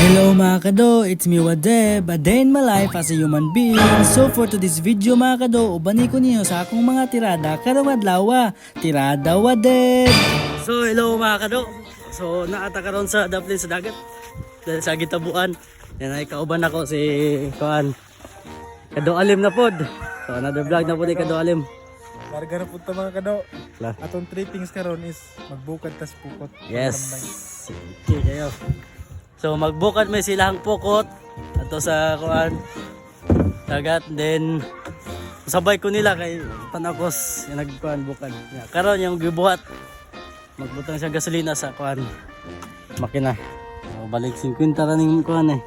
Hello mga kado, it's me Wadeb, a day in my life as a human being. So for today's video mga kado, ubani ko niyo sa akong mga tirada karong adlaw, tirada Wadeb. So hello mga kado, so naata karon sa daplin sa dagat dahil sa gitabuan. Yan ay kauban ako si Kuan Kado Alim na pod. So another vlog na pod ni Kado Alim. Larga na po ito mga kado. La. Atong trippings karon is magbukad tas pukot. Yes. Okay kayo. So magbukad may silang pukot ato sa kuan dagat, then sabay ko nila kay panakos yung nagkuan bukad. Karon yung gibuhat magbutang siya gasolina sa kuan makina. O, balik 50 ra ning kuan eh.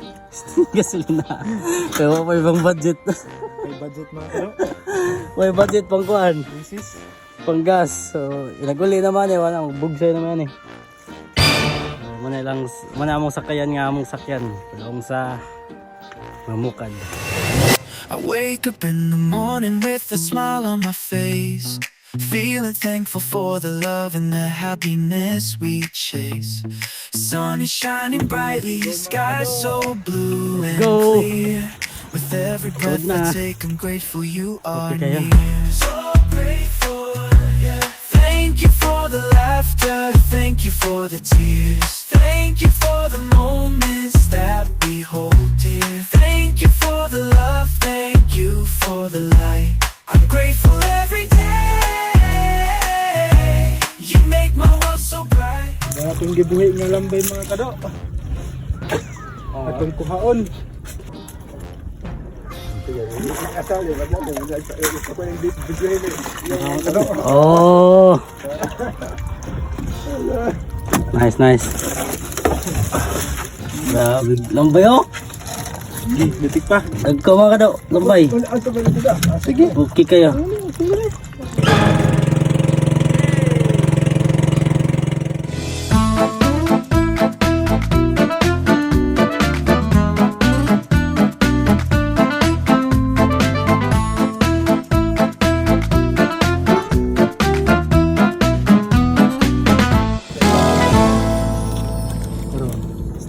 Gasolina. Pero may ibang budget. May budget mga kado. May budget pang kuan, This is pang gas. So ilaguli naman eh, wala bugsay naman eh. Mana among sakayan nga among sakyan palong sa mamukad. I wake up in the morning with a smile on my face, feeling thankful for the love and the happiness we chase. Sun is shining brightly, sky is so blue and Go. clear. With every breath I take, I'm grateful you are Okay, near. So grateful, yeah. Thank you for the laughter, thank you for the tears. Thank you for the moments that we hold dear. Thank you for the love, thank you for the light. I'm grateful every day. You make my world so bright. atong gibuhi nga lambay mga kado. Atong kuhaon. Oh. Nice, nice. Grabe, lambay oh. Litik pa. Agko mga kado, lambay. Sige. Okay kayo.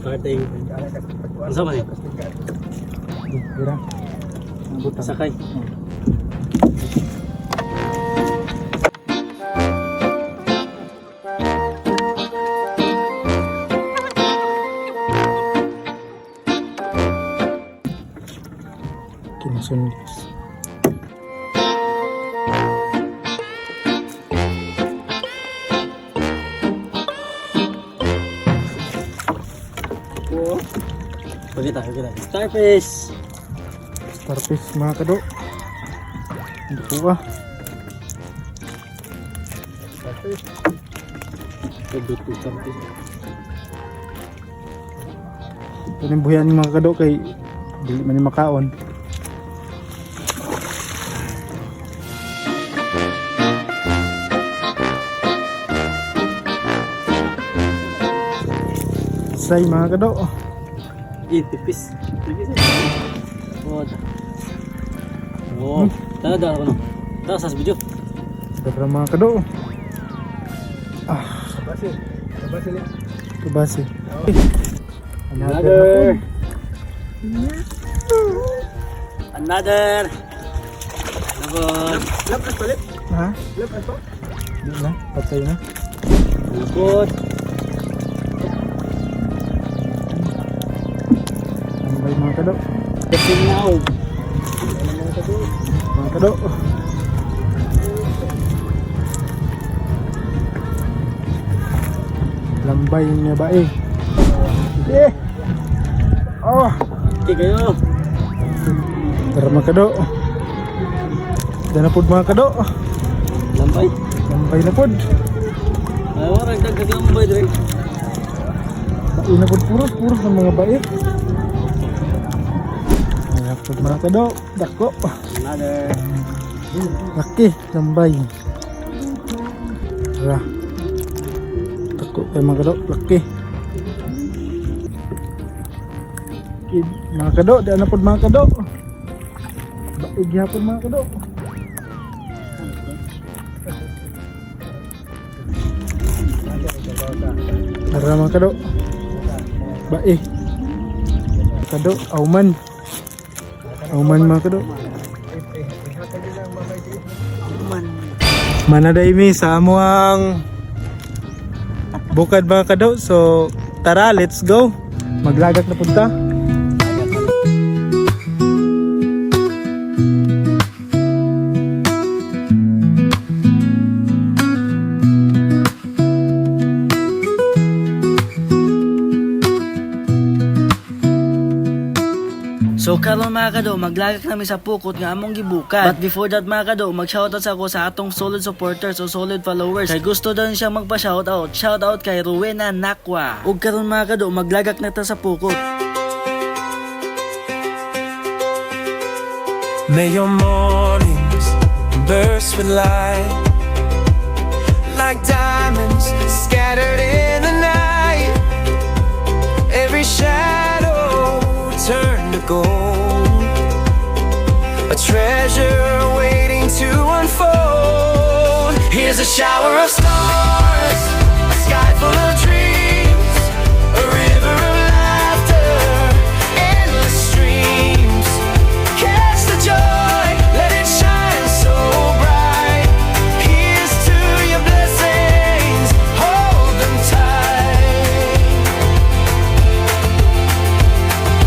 Starting. Ano sa man eh? Gira. Butang. Sakay. Kinasundis. Pagkita. Starfish. Starfish mga kado. Hindi po ah. Starfish. Pagkita ko starfish. Ito yung buhian ng mga kado kay dili man yung makaon. Say mga kado. Tipis. Oh. Tara ako no. Tara sa video. Dabra mga kado. Kabasi. Another. Another. Lapas palit. Ha? Lapas pa? Di na, patay na. Good. Ano ba yung mga kado? Dating now. Mga kado. Lambay niya ba eh? Eh! Oh! Okay kayo. Tara mga kado. Dana pod mga kado. Lambay. Lambay na pod. Ay, wala dagdag lambay dire. Ba'i na pod puros ng mga ba'i. Ayan pod mga kado. Dako. Another. Laki. Lambay. Tara. Dako kayo mga kado. Laki. Mga kado. Dana pod mga kado. Ba'i gyapon mga kado. Tara mga kado. Bae. kado, auman. Auman mga kado. Manaday mi sa amuang bukad mga kado. So tara, let's go. Maglagak na punta. So karon mga kado, maglagak namin sa pukot nga among gibukan. But before that mga kado, mag-shoutout ako sa atong solid supporters o solid followers. Kay gusto daw siya magpa-shoutout. Shoutout kay Rowena Nakwa. Ug karon mga kado, maglagak na ta sa pukot. May your mornings burst with light, like diamonds scattered in the night. Every shadow turn to gold, a treasure waiting to unfold. Here's a shower of stars, a sky full of dreams, a river of laughter, endless streams. Catch the joy, let it shine so bright. Here's to your blessings, hold them tight.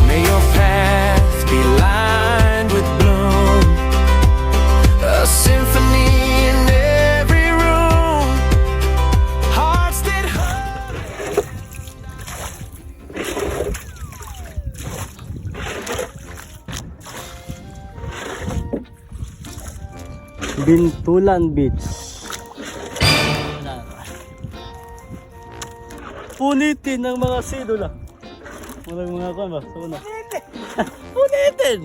May your path be lined with bloom, a symphony in every room. Hearts that Bintulan Beach. Punitin ng mga sidula. Walang mga kan ba? Suna. Punitin!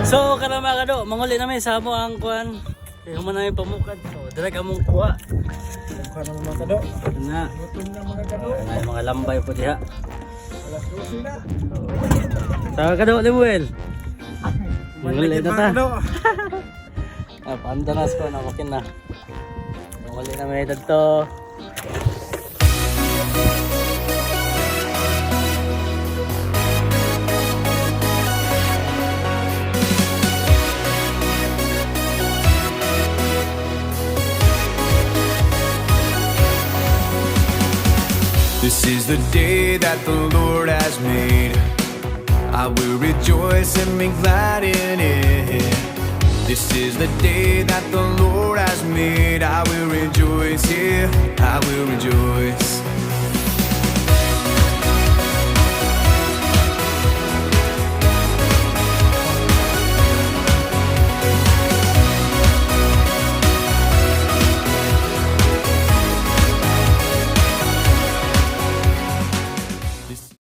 So, karama ka do, manguli namin sa mo ang kuan. Kaya human namin pamukad. So, direk among kuha. Mukha naman mga kado. Na, Gutom na mga kado. ay mga lambay po diha. Alas 12 na. Sa ka do, Lemuel. Manguli na ta. Kado. Pandanas ko na, makin na. Manguli na may edad to. This is the day that the Lord has made. I will rejoice and be glad in it. This is the day that the Lord has made. I will rejoice, yeah, I will rejoice.